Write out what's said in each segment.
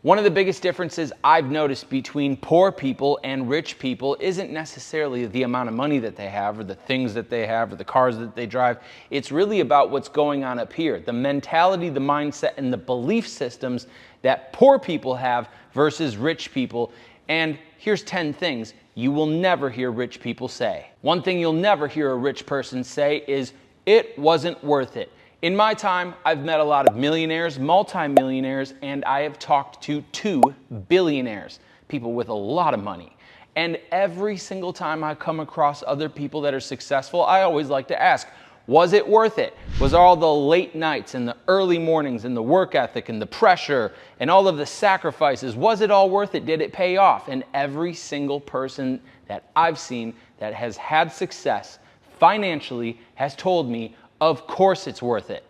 One of the biggest differences I've noticed between poor people and rich people isn't necessarily the amount of money that they have or the things that they have or the cars that they drive. It's really about what's going on up here. The mentality, the mindset, and the belief systems that poor people have versus rich people. And here's 10 things you will never hear rich people say. One thing you'll never hear a rich person say is, "It wasn't worth it." In my time, I've met a lot of millionaires, multimillionaires, and I have talked to 2 billionaires, people with a lot of money. And every single time I come across other people that are successful, I always like to ask, was it worth it? Was all the late nights and the early mornings and the work ethic and the pressure and all of the sacrifices, was it all worth it? Did it pay off? And every single person that I've seen that has had success financially has told me, of course it's worth it.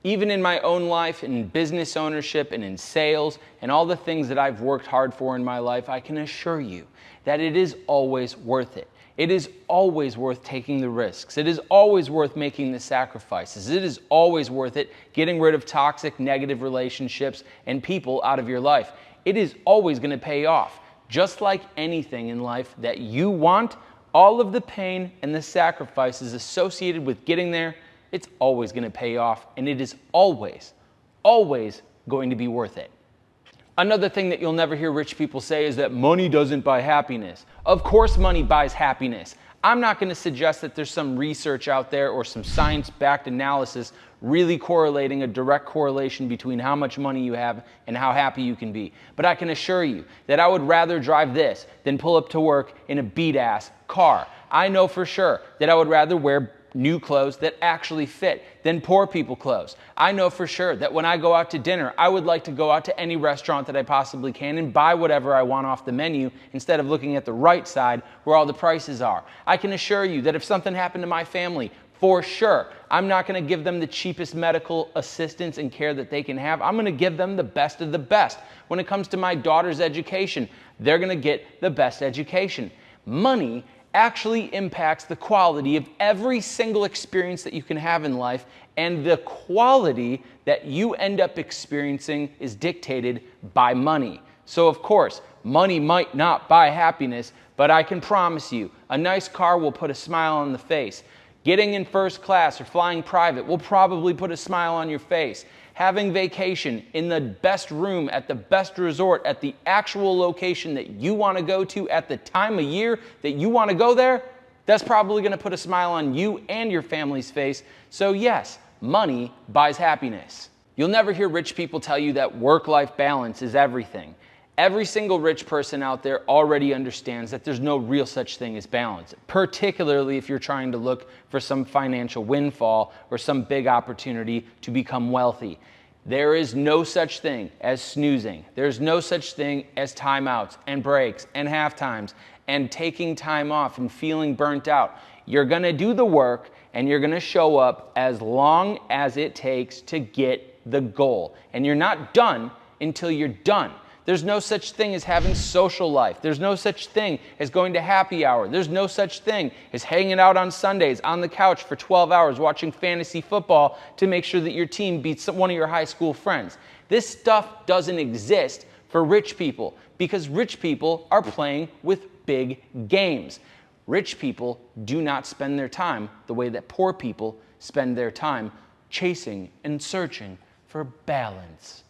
Even in my own life, in business ownership and in sales and all the things that I've worked hard for in my life, I can assure you that it is always worth it. It is always worth taking the risks. It is always worth making the sacrifices. It is always worth it getting rid of toxic, negative relationships and people out of your life. It is always going to pay off. Just like anything in life that you want, all of the pain and the sacrifices associated with getting there, it's always going to pay off, and it is always, always going to be worth it. Another thing that you'll never hear rich people say is that money doesn't buy happiness. Of course money buys happiness. I'm not going to suggest that there's some research out there or some science-backed analysis really correlating a direct correlation between how much money you have and how happy you can be. But I can assure you that I would rather drive this than pull up to work in a beat-ass car. I know for sure that I would rather wear new clothes that actually fit than poor people clothes. I know for sure that when I go out to dinner, I would like to go out to any restaurant that I possibly can and buy whatever I want off the menu instead of looking at the right side where all the prices are. I can assure you that if something happened to my family, for sure, I'm not going to give them the cheapest medical assistance and care that they can have. I'm going to give them the best of the best. When it comes to my daughter's education, they're going to get the best education. Money actually impacts the quality of every single experience that you can have in life, and the quality that you end up experiencing is dictated by money. So of course, money might not buy happiness, but I can promise you, a nice car will put a smile on the face. Getting in first class or flying private will probably put a smile on your face. Having vacation in the best room at the best resort at the actual location that you want to go to at the time of year that you want to go there, that's probably going to put a smile on you and your family's face. So yes, money buys happiness. You'll never hear rich people tell you that work-life balance is everything. Every single rich person out there already understands that there's no real such thing as balance, particularly if you're trying to look for some financial windfall or some big opportunity to become wealthy. There is no such thing as snoozing. There's no such thing as timeouts and breaks and half times and taking time off and feeling burnt out. You're going to do the work and you're going to show up as long as it takes to get the goal. And you're not done until you're done. There's no such thing as having social life. There's no such thing as going to happy hour. There's no such thing as hanging out on Sundays on the couch for 12 hours watching fantasy football to make sure that your team beats one of your high school friends. This stuff doesn't exist for rich people because rich people are playing with big games. Rich people do not spend their time the way that poor people spend their time chasing and searching for balance.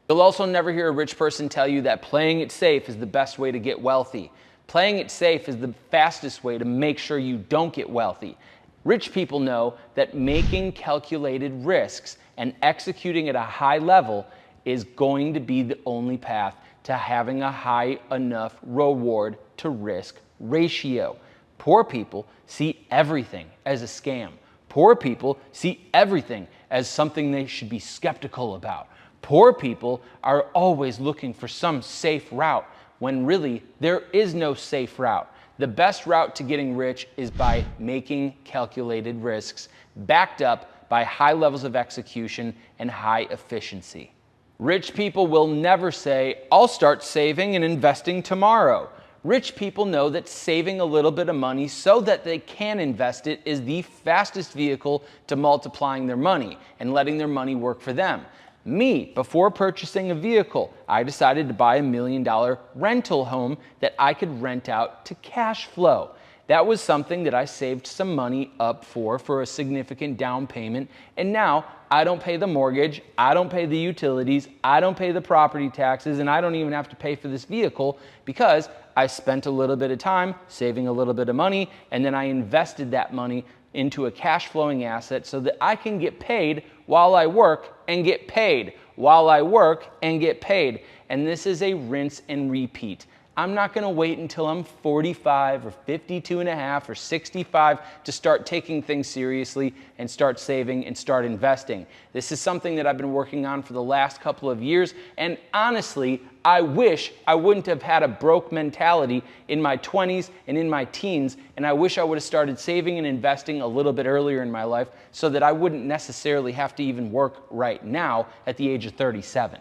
You'll also never hear a rich person tell you that playing it safe is the best way to get wealthy. Playing it safe is the fastest way to make sure you don't get wealthy. Rich people know that making calculated risks and executing at a high level is going to be the only path to having a high enough reward to risk ratio. Poor people see everything as a scam. Poor people see everything as something they should be skeptical about. Poor people are always looking for some safe route when really there is no safe route. The best route to getting rich is by making calculated risks backed up by high levels of execution and high efficiency. Rich people will never say, "I'll start saving and investing tomorrow." Rich people know that saving a little bit of money so that they can invest it is the fastest vehicle to multiplying their money and letting their money work for them. Me, before purchasing a vehicle, I decided to buy $1 million rental home that I could rent out to cash flow. That was something that I saved some money up for a significant down payment, and now I don't pay the mortgage, I don't pay the utilities, I don't pay the property taxes, and I don't even have to pay for this vehicle because I spent a little bit of time saving a little bit of money, and then I invested that money into a cash flowing asset so that I can get paid while I work and get paid while I work and get paid. And this is a rinse and repeat. I'm not going to wait until I'm 45 or 52 and a half or 65 to start taking things seriously and start saving and start investing. This is something that I've been working on for the last couple of years, and honestly, I wish I wouldn't have had a broke mentality in my 20s and in my teens, and I wish I would have started saving and investing a little bit earlier in my life so that I wouldn't necessarily have to even work right now at the age of 37.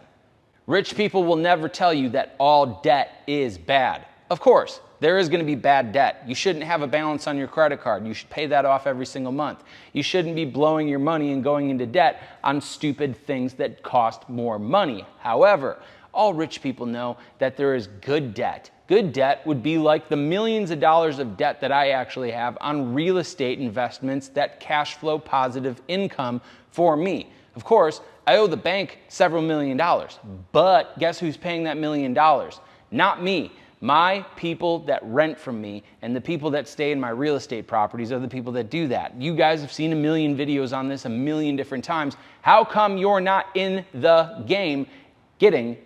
Rich people will never tell you that all debt is bad. Of course, there is going to be bad debt. You shouldn't have a balance on your credit card. You should pay that off every single month. You shouldn't be blowing your money and going into debt on stupid things that cost more money. However, all rich people know that there is good debt. Good debt would be like the millions of dollars of debt that I actually have on real estate investments that cash flow positive income for me. Of course, I owe the bank several $1 million, but guess who's paying that $1 million? Not me. My people that rent from me and the people that stay in my real estate properties are the people that do that. You guys have seen a million videos on this a million different times. How come you're not in the game getting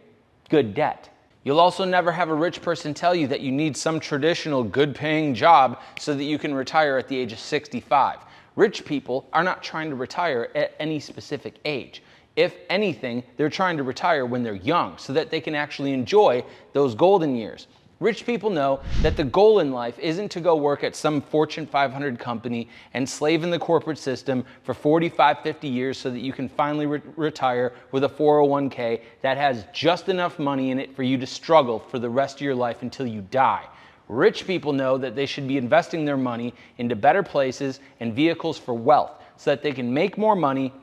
good debt? You'll also never have a rich person tell you that you need some traditional good-paying job so that you can retire at the age of 65. Rich people are not trying to retire at any specific age. If anything, they're trying to retire when they're young so that they can actually enjoy those golden years. Rich people know that the goal in life isn't to go work at some Fortune 500 company and slave in the corporate system for 45, 50 years so that you can finally retire with a 401k that has just enough money in it for you to struggle for the rest of your life until you die. Rich people know that they should be investing their money into better places and vehicles for wealth so that they can make more money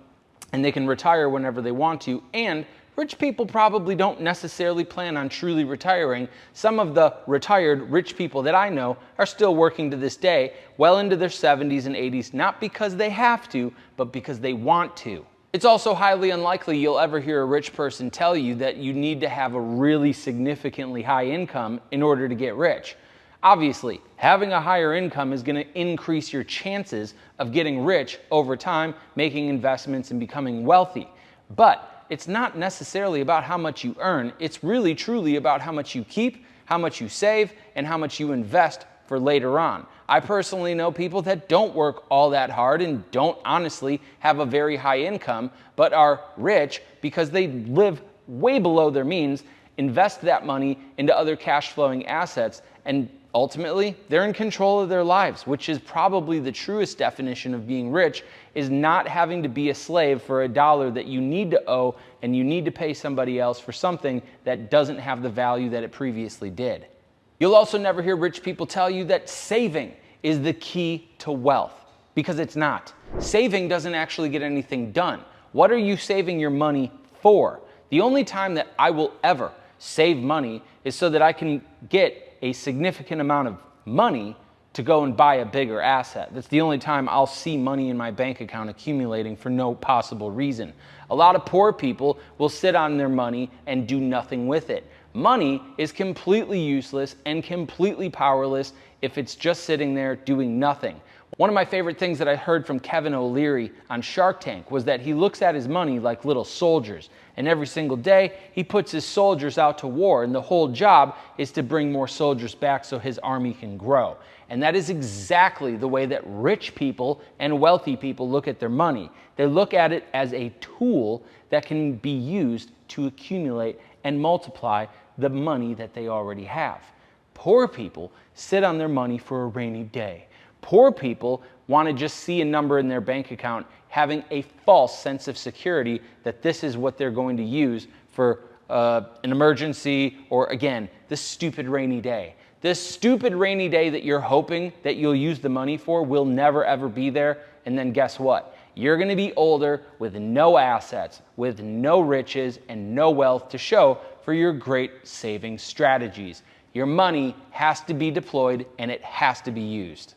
and they can retire whenever they want to. And rich people probably don't necessarily plan on truly retiring. Some of the retired rich people that I know are still working to this day, well into their 70s and 80s, not because they have to, but because they want to. It's also highly unlikely you'll ever hear a rich person tell you that you need to have a really significantly high income in order to get rich. Obviously, having a higher income is going to increase your chances of getting rich over time, making investments, and becoming wealthy. But it's not necessarily about how much you earn. It's really truly about how much you keep, how much you save, and how much you invest for later on. I personally know people that don't work all that hard and don't honestly have a very high income, but are rich because they live way below their means, invest that money into other cash flowing assets, and ultimately, they're in control of their lives, which is probably the truest definition of being rich, is not having to be a slave for a dollar that you need to owe and you need to pay somebody else for something that doesn't have the value that it previously did. You'll also never hear rich people tell you that saving is the key to wealth, because it's not. Saving doesn't actually get anything done. What are you saving your money for? The only time that I will ever save money is so that I can get a significant amount of money to go and buy a bigger asset. That's the only time I'll see money in my bank account accumulating for no possible reason. A lot of poor people will sit on their money and do nothing with it. Money is completely useless and completely powerless if it's just sitting there doing nothing. One of my favorite things that I heard from Kevin O'Leary on Shark Tank was that he looks at his money like little soldiers. And every single day, he puts his soldiers out to war. And the whole job is to bring more soldiers back so his army can grow. And that is exactly the way that rich people and wealthy people look at their money. They look at it as a tool that can be used to accumulate and multiply the money that they already have. Poor people sit on their money for a rainy day. Poor people want to just see a number in their bank account, having a false sense of security that this is what they're going to use for an emergency or, again, this stupid rainy day. This stupid rainy day that you're hoping that you'll use the money for will never ever be there, and then guess what? you're going to be older with no assets, with no riches, and no wealth to show for your great saving strategies. Your money has to be deployed and it has to be used.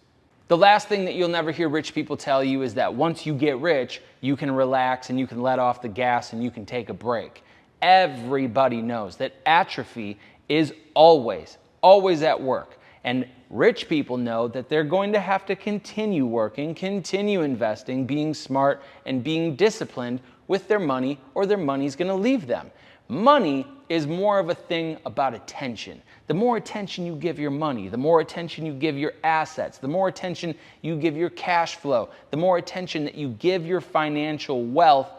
The last thing that you'll never hear rich people tell you is that once you get rich, you can relax and you can let off the gas and you can take a break. Everybody knows that atrophy is always at work. And rich people know that they're going to have to continue working, continue investing, being smart, and being disciplined with their money, or their money's going to leave them. Money is more of a thing about attention. The more attention you give your money, the more attention you give your assets, the more attention you give your cash flow, the more attention that you give your financial wealth,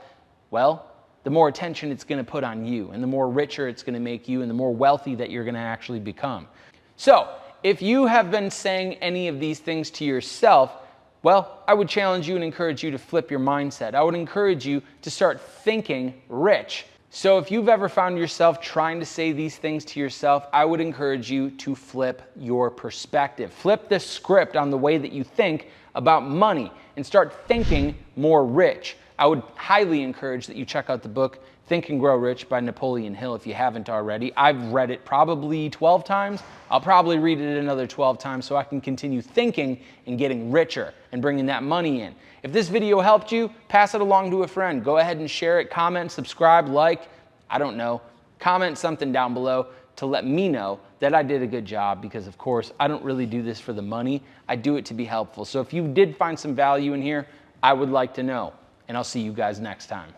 well, the more attention it's going to put on you, and the more richer it's going to make you, and the more wealthy that you're going to actually become. So, if you have been saying any of these things to yourself, well, I would challenge you and encourage you to flip your mindset. I would encourage you to start thinking rich. So if you've ever found yourself trying to say these things to yourself, I would encourage you to flip your perspective. Flip the script on the way that you think about money and start thinking more rich. I would highly encourage that you check out the book Think and Grow Rich by Napoleon Hill if you haven't already. I've read it probably 12 times. I'll probably read it another 12 times so I can continue thinking and getting richer and bringing that money in. If this video helped you, pass it along to a friend. Go ahead and share it, comment, subscribe, like, I don't know, comment something down below to let me know that I did a good job, because of course I don't really do this for the money. I do it to be helpful. So if you did find some value in here, I would like to know, and I'll see you guys next time.